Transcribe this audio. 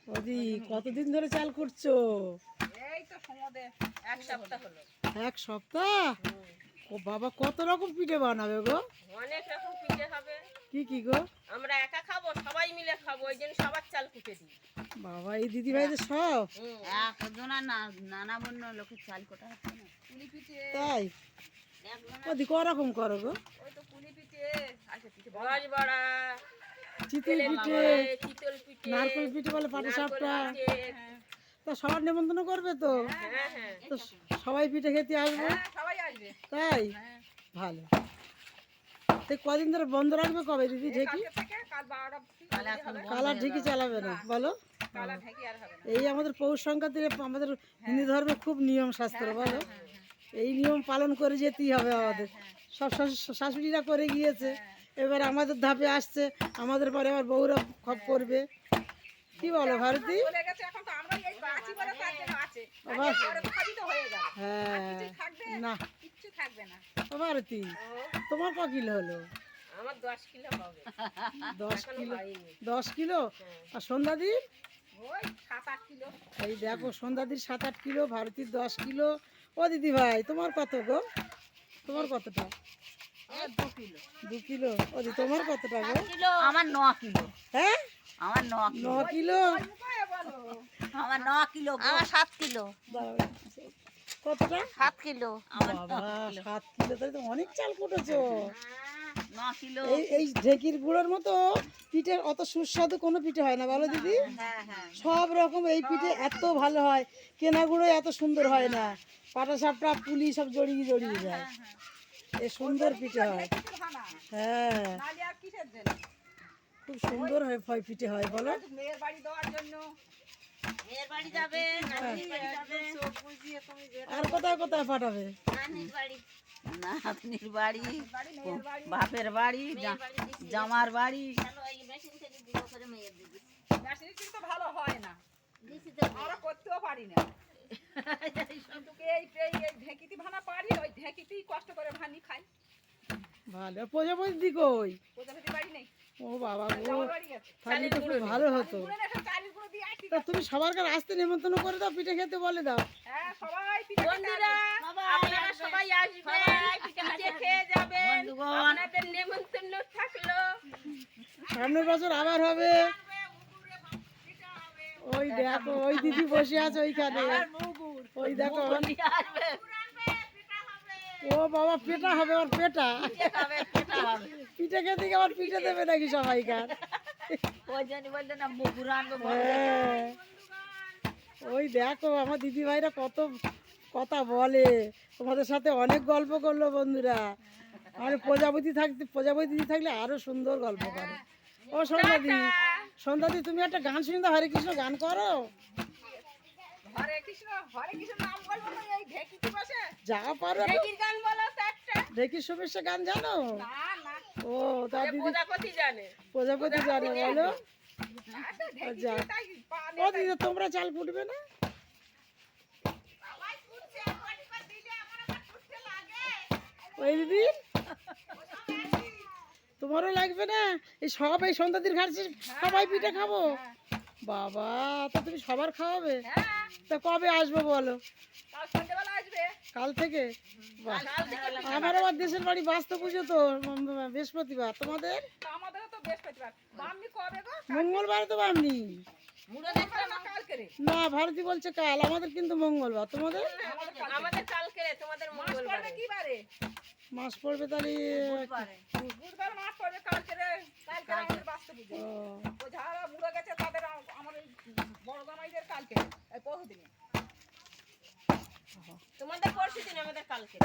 ওদি কতদিন ধরে চাল করছো? এই তো সমুদ্রে এক সপ্তাহ হলো। এক সপ্তাহ? ও বাবা, কত রকম পিঠে বানাবে গো? অনেক রকম পিঠে হবে। কি কি গো? আমরা একা খাবো, সবাই মিলে খাবো, ওই জন্য সবার চাল কুটে দিই। বাবা, এই দিদি ভাইদের সব একজনা না, নানা বন্য লোকের চাল কোটা হচ্ছে না। পুলি পিঠে তাই? ওদি ক রকম করো গো? ওই তো পুলি পিঠে, আচ্ছা পিঠে রস বড়া, চিতল পিঠে, চিতল পিঠে, নারকেল পিঠে বলে, পাটিসাপটা। হ্যাঁ তা সবার নেমন্তন্ন করবে তো? হ্যাঁ তো সবাই পিঠে খেতে আসবে? সবাই আসবে। তাই? ভালো। তো কদিন ধরে বন্ধ রাখবে? কবে দিদি ঢেকি? কাল 12টা হবে। কালার ঢেকি চালাবে না বলো? কালা ঢেকি আর হবে না। এই আমাদের পৌষ সংক্রান্তির আমাদের হিন্দু ধর্মে খুব নিয়ম শাস্ত্র বলো, এই নিয়ম পালন করে যেতেই হবে আমাদের। সব শাশুড়িরা করে গিয়েছে, এবার আমাদের ধাপে আসছে, আমাদের পরে আবার বউরা খপ করবে। কি বলো ভারতী? চলে গেছে, এখন তো আমরা এই বাঁচি বলে তার জন্য আছে। বাবা, আর তো খাবি তো হয়ে গেল। হ্যাঁ, থাকবে না কিচ্ছু থাকবে না। ও ভারতী, তোমার ক কিলো হলো? আমার 10 কিলো হবে। 10 কিলো? হয়নি। 10 কিলো? আর সন্ধ্যাদির? ওই 7-8 কিলো। এই দেখো, সন্ধ্যাদির 7-8 কিলো, ভারতীর 10 কিলো। ও দিদি ভাই, তোমার কত গো? তোমার কতটা? 2 কিলো। 2 কিলো? ও দি তোমার কতটা গো? আমার 9 কিলো। হ্যাঁ, আমার 9 কিলো। 9 কিলো? আমার 9 কিলো। আমার 7 কিলো। দাঁড়াও, কতটা? 7 কিলো। আমার বাবা, 7 কিলো, তাহলে তো অনেক চাল কুটেছো। 9 কিলো। এই ঢেকির গুঁড়োর মতো পিঠে অত সুস্বাদু কোনো পিঠে হয় না বলো দিদি? হ্যাঁ। সব রকম এই পিঠে এত ভালো হয়, কেনা গুঁড়ো এত সুন্দর হয় না। পাটাসাপটা, পুলি সব জড়িয়ে জড়িয়ে যায়, এ সুন্দর পিঠে হয়। হ্যাঁ, খুব সুন্দর হয় পিঠে হয় বলো। মেয়ের বাড়ি দেওয়ার জন্য। মেয়ের বাড়ি যাবে, নানির বাড়ি যাবে। আর কোথায় কোথায় পাঠাবে? নানির বাড়ি, নাতনির বাড়ি, বাপের বাড়ি, জামার বাড়ি। মেশিন কিন্তু ভালো হয় না, আমরা করতেও পারি না। কিন্তু এই ঢেঁকিতে ভানা পারি, ওই ঢেঁকিতেই কষ্ট করে ভানি খাই। ভালো। প্রজাপতি দি কই? প্রজাপতি বাড়ি নেই। ও বাবা গো, জামার বাড়ি আছে। তাহলে তো খুব ভালো হতো। তা তুমি সবার কাছে আসতে নেমন্তন্ন করে দাও, পিঠে খেতে বলে দাও। হ্যাঁ, সবাই পিঠে বন্ধুরা, আপনারা সবাই আসবেন, পিঠে খেয়ে যাবেন। আপনাদের নেমন্তন্ন থাকলো। সামনের বছর আবার হবে। ওই দেখো, ওই দিদি বসে আছে ওইখানে, ওই দেখো। ও বাবা, পেটা হবে ওর, পেটা। পিঠে খেতে গিয়ে আবার পিঠে দেবে নাকি সবাইকার? হ্যাঁ, ওই দেখো আমার দিদি ভাইরা কত কথা বলে, তোমাদের সাথে অনেক গল্প করলো বন্ধুরা। আর প্রজাপতি থাকলে আরো সুন্দর গল্প করে। ও সন্ধ্যাদি, তুমি একটা গান শুনি দাও, হরে কৃষ্ণ গান করো। হরে কৃষ্ণ নাম বলবো না, এই ঢেঁকিতে বসে যা পারো। ঢেঁকির গান বলো তো একটা। ঢেঁকির শুভেচ্ছা গান জানো? না। ও, তা দিদি প্রজাপতি জানে। প্রজাপতি জানে বলো। আচ্ছা, যা। ঢেঁকিতে তাই ও দিদি, তোমরা চাল ফুটবে না? সবাই ফুটছে, পাটি পা দিলে আমার আবার ফুটতে লাগে। ওই দিদি, তোমারও লাগবে না? এই সব এই সন্ধ্যাদির ঘাটছে, সবাই পিঠে খাবো। বাবা, তা তুমি সবার খাওয়াবে? হ্যাঁ, তা কবে আসবো বলো? কাল সন্ধ্যাবেলা আসবে। কাল থেকে? বাহ। আমার আবার দেশের বাড়ি বাস্তু পুজো তো বৃহস্পতিবার, তোমাদের? আমাদেরও তো বৃহস্পতিবার। বামনি কবে গো? মঙ্গলবার তো বামনি। মুড়ো দেখলাম না কালকে রে। না, ভারতী বলছে কাল, আমাদের কিন্তু মঙ্গলবার। তোমাদের? আমাদের কালকে রে, তোমাদের মঙ্গলবার। কি বারে? মাস পড়বে তাহলে বুধবার মাস পড়বে কালকে রে। কালকে আমাদের বাস্তু পুজো। ও যারা মুড়ো গেছে তাদের আমাদের বড় জামাইদের কালকে, এই পরশুদিনে। তোমাদের পরশুদিন, আমাদের কালকে।